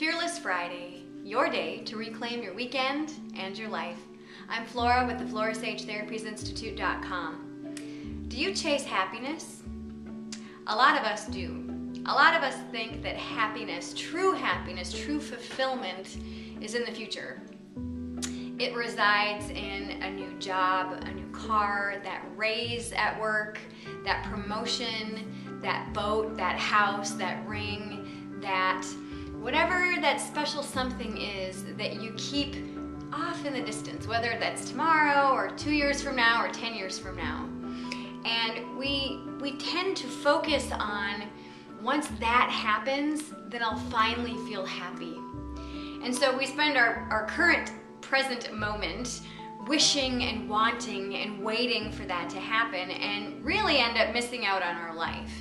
Fearless Friday, your day to reclaim your weekend and your life. I'm Flora with the FloraSageTherapiesInstitute.com. Do you chase happiness? A lot of us do. A lot of us think that happiness, true fulfillment is in the future. It resides in a new job, a new car, that raise at work, that promotion, that boat, that house, that ring, that whatever that special something is that you keep off in the distance, whether that's tomorrow or 2 years from now or 10 years from now. And we tend to focus on, once that happens, then I'll finally feel happy. And so we spend our current present moment wishing and wanting and waiting for that to happen and really end up missing out on our life.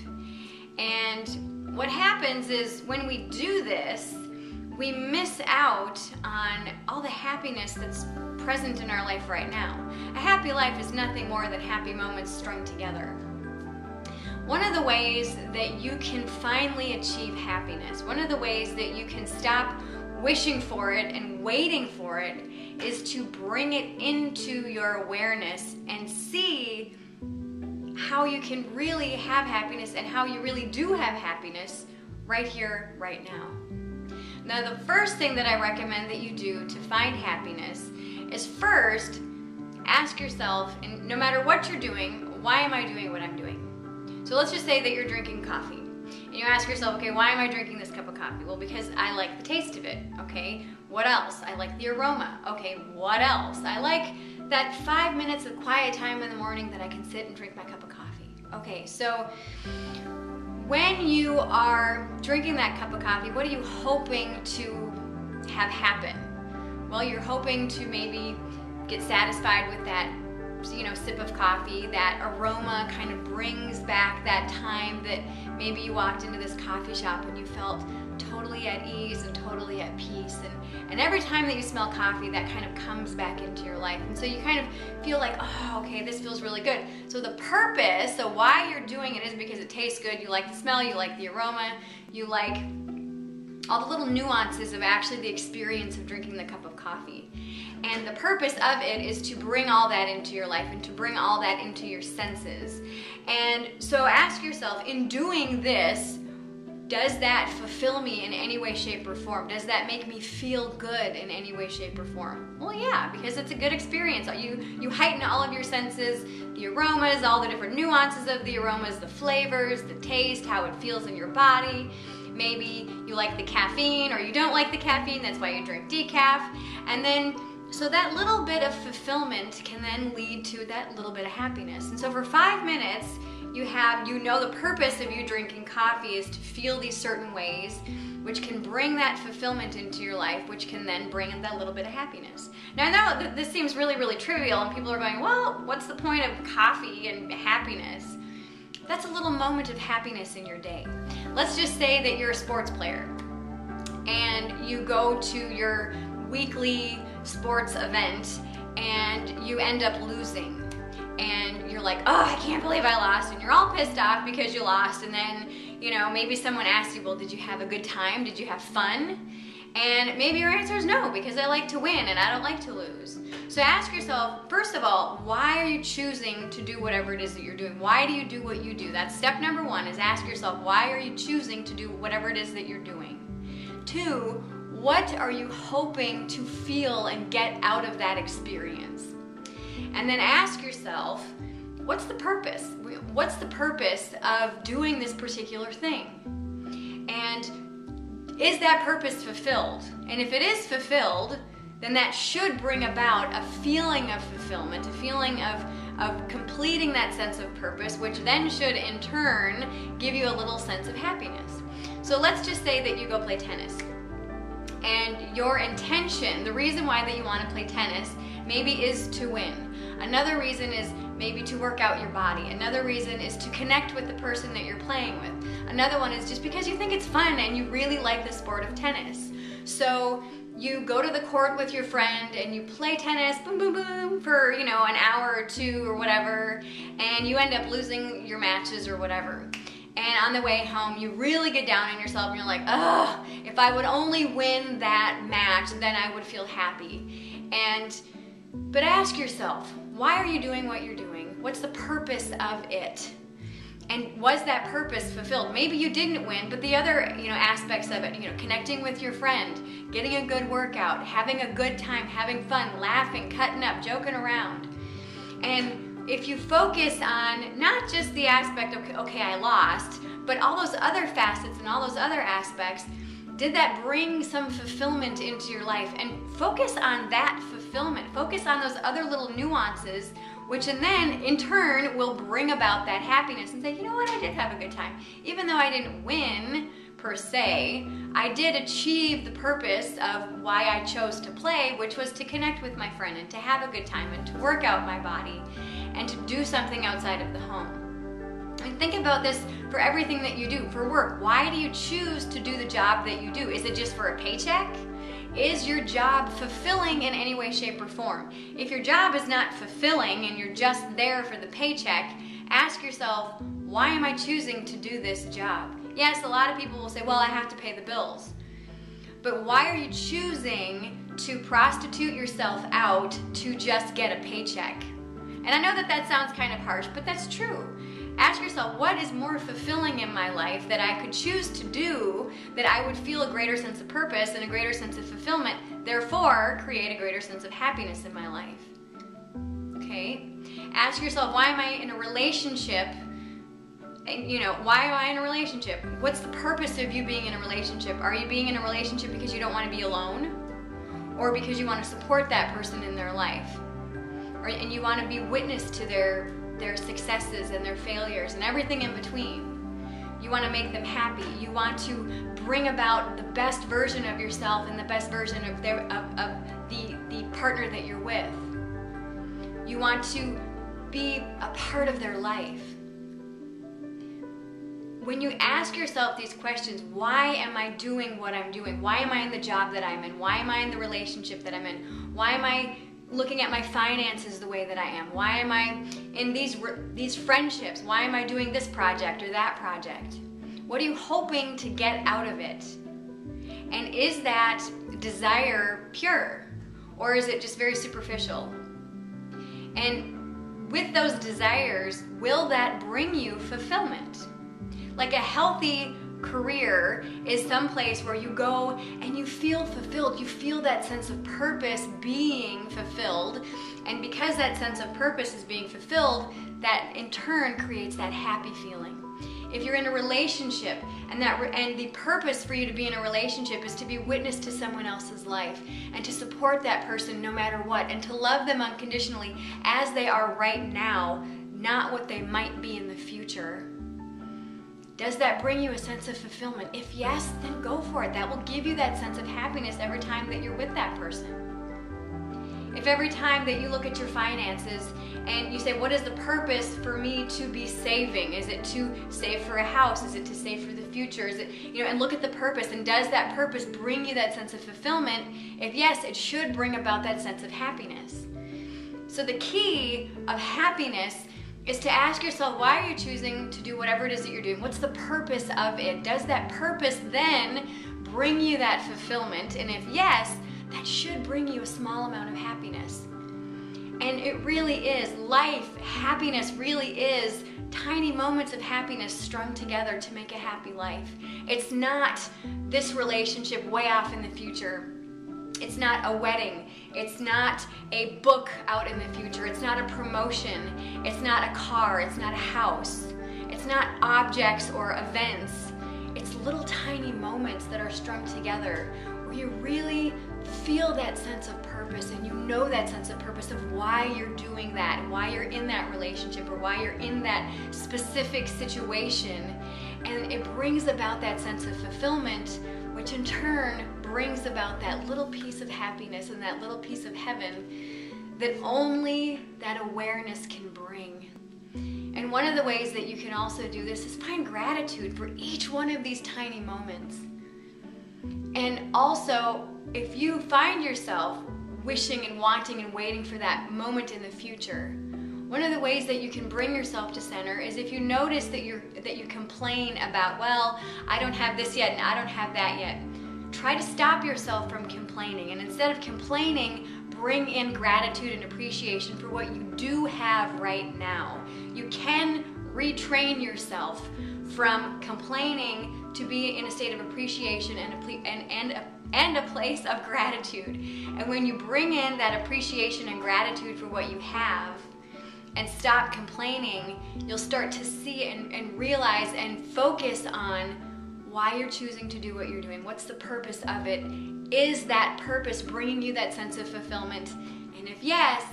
And what happens is when we do this, we miss out on all the happiness that's present in our life right now. A happy life is nothing more than happy moments strung together. One of the ways that you can finally achieve happiness, one of the ways that you can stop wishing for it and waiting for it, is to bring it into your awareness and see how you can really have happiness and how you really do have happiness right here, right now. Now, the first thing that I recommend that you do to find happiness is first ask yourself, and no matter what you're doing, why am I doing what I'm doing? So let's just say that you're drinking coffee. And you ask yourself, okay, why am I drinking this cup of coffee? Well, because I like the taste of it, okay? What else? I like the aroma. Okay, what else? I like that 5 minutes of quiet time in the morning that I can sit and drink my cup of coffee. Okay, so when you are drinking that cup of coffee, what are you hoping to have happen? Well, you're hoping to maybe get satisfied with that, sip of coffee. That aroma kind of brings back that time that maybe you walked into this coffee shop and you felt totally at ease and totally at peace. And every time that you smell coffee, that kind of comes back into your life. And so you kind of feel like, oh, okay, this feels really good. So the purpose, so why you're doing it is because it tastes good, you like the smell, you like the aroma, you like all the little nuances of actually the experience of drinking the cup of coffee. And the purpose of it is to bring all that into your life and to bring all that into your senses. And so ask yourself, in doing this, does that fulfill me in any way, shape, or form? Does that make me feel good in any way, shape, or form? Well, yeah, because it's a good experience. You heighten all of your senses, the aromas, all the different nuances of the aromas, the flavors, the taste, how it feels in your body. Maybe you like the caffeine or you don't like the caffeine, that's why you drink decaf. And then, so that little bit of fulfillment can then lead to that little bit of happiness. And so for 5 minutes, you know the purpose of you drinking coffee is to feel these certain ways, which can bring that fulfillment into your life, which can then bring in that little bit of happiness. Now, I know that this seems really, really trivial, and people are going, well, what's the point of coffee and happiness? That's a little moment of happiness in your day. Let's just say that you're a sports player, and you go to your weekly sports event, and you end up losing. And you're like, oh, I can't believe I lost. And you're all pissed off because you lost. And then, maybe someone asks you, well, did you have a good time? Did you have fun? And maybe your answer is no, because I like to win and I don't like to lose. So ask yourself, first of all, why are you choosing to do whatever it is that you're doing? Why do you do what you do? That's step number one, is ask yourself, why are you choosing to do whatever it is that you're doing? 2, what are you hoping to feel and get out of that experience? And then ask yourself, what's the purpose? What's the purpose of doing this particular thing? And is that purpose fulfilled? And if it is fulfilled, then that should bring about a feeling of fulfillment, a feeling of completing that sense of purpose, which then should in turn give you a little sense of happiness. So let's just say that you go play tennis. And your intention, the reason why that you want to play tennis, maybe is to win. Another reason is maybe to work out your body. Another reason is to connect with the person that you're playing with. Another one is just because you think it's fun and you really like the sport of tennis. So you go to the court with your friend and you play tennis, boom, boom, boom, for, an hour or 2 or whatever, and you end up losing your matches or whatever. And and on the way home you really get down on yourself and you're like, ugh, if I would only win that match, then I would feel happy. But ask yourself, why are you doing what you're doing? What's the purpose of it? And was that purpose fulfilled? Maybe you didn't win, but the other, aspects of it, connecting with your friend, getting a good workout, having a good time, having fun, laughing, cutting up, joking around. And if you focus on not just the aspect of, okay, I lost, but all those other facets and all those other aspects, did that bring some fulfillment into your life? And focus on that fulfillment. Focus on those other little nuances, which then in turn will bring about that happiness and say, you know what, I did have a good time. Even though I didn't win per se, I did achieve the purpose of why I chose to play, which was to connect with my friend and to have a good time and to work out my body and to do something outside of the home. And think about this for everything that you do. For work, why do you choose to do the job that you do? Is it just for a paycheck? Is your job fulfilling in any way, shape, or form? If your job is not fulfilling and you're just there for the paycheck, ask yourself, why am I choosing to do this job? Yes, a lot of people will say, well, I have to pay the bills. But why are you choosing to prostitute yourself out to just get a paycheck? And I know that sounds kind of harsh, but that's true. Ask yourself, what is more fulfilling in my life that I could choose to do that I would feel a greater sense of purpose and a greater sense of fulfillment, therefore create a greater sense of happiness in my life? Okay? Ask yourself, why am I in a relationship? And, why am I in a relationship? What's the purpose of you being in a relationship? Are you being in a relationship because you don't want to be alone? Or because you want to support that person in their life? And you want to be witness to their successes and their failures and everything in between. You want to make them happy. You want to bring about the best version of yourself and the best version of the partner that you're with. You want to be a part of their life. When you ask yourself these questions, why am I doing what I'm doing? Why am I in the job that I'm in? Why am I in the relationship that I'm in? Why am I looking at my finances the way that I am? Why am I in these friendships? Why am I doing this project or that project? What are you hoping to get out of it? And is that desire pure? Or is it just very superficial? And with those desires, will that bring you fulfillment? Like a healthy career is some place where you go and you feel fulfilled. You feel that sense of purpose being fulfilled. And because that sense of purpose is being fulfilled, that in turn creates that happy feeling. If you're in a relationship and the purpose for you to be in a relationship is to be witness to someone else's life and to support that person no matter what and to love them unconditionally as they are right now, not what they might be in the future. Does that bring you a sense of fulfillment? If yes, then go for it. That will give you that sense of happiness every time that you're with that person. If every time that you look at your finances and you say, what is the purpose for me to be saving? Is it to save for a house? Is it to save for the future? Is it, and look at the purpose, and does that purpose bring you that sense of fulfillment? If yes, it should bring about that sense of happiness. So the key of happiness is to ask yourself, why are you choosing to do whatever it is that you're doing? What's the purpose of it? Does that purpose then bring you that fulfillment? And if yes, that should bring you a small amount of happiness. And it really is life. Happiness really is tiny moments of happiness strung together to make a happy life. It's not this relationship way off in the future. It's not a wedding. It's not a book out in the future. It's not a promotion. It's not a car. It's not a house. It's not objects or events. It's little tiny moments that are strung together where you really feel that sense of purpose and you know that sense of purpose of why you're doing that, why you're in that relationship or why you're in that specific situation. And it brings about that sense of fulfillment, which in turn brings about that little piece of happiness and that little piece of heaven that only that awareness can bring. And one of the ways that you can also do this is find gratitude for each one of these tiny moments. And also, if you find yourself wishing and wanting and waiting for that moment in the future, One of the ways that you can bring yourself to center is if you notice that you complain about, well, I don't have this yet and I don't have that yet. Try to stop yourself from complaining, and instead of complaining, bring in gratitude and appreciation for what you do have right now. You can retrain yourself from complaining to be in a state of appreciation and a place of gratitude. And when you bring in that appreciation and gratitude for what you have and stop complaining, you'll start to see and realize and focus on why you're choosing to do what you're doing. What's the purpose of it? Is that purpose bringing you that sense of fulfillment? And if yes,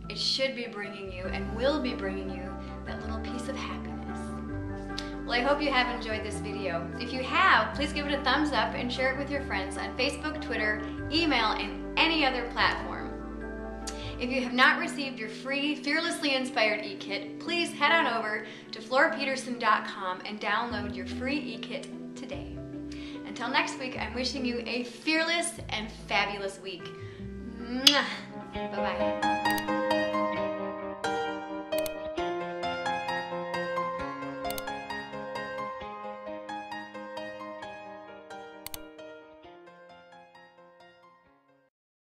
it should be bringing you and will be bringing you that little piece of happiness. Well, I hope you have enjoyed this video. If you have, please give it a thumbs up and share it with your friends on Facebook, Twitter, email, and any other platform. If you have not received your free Fearlessly Inspired e-kit, please head on over to florapeterson.com and download your free e-kit today. Until next week, I'm wishing you a fearless and fabulous week. Bye-bye.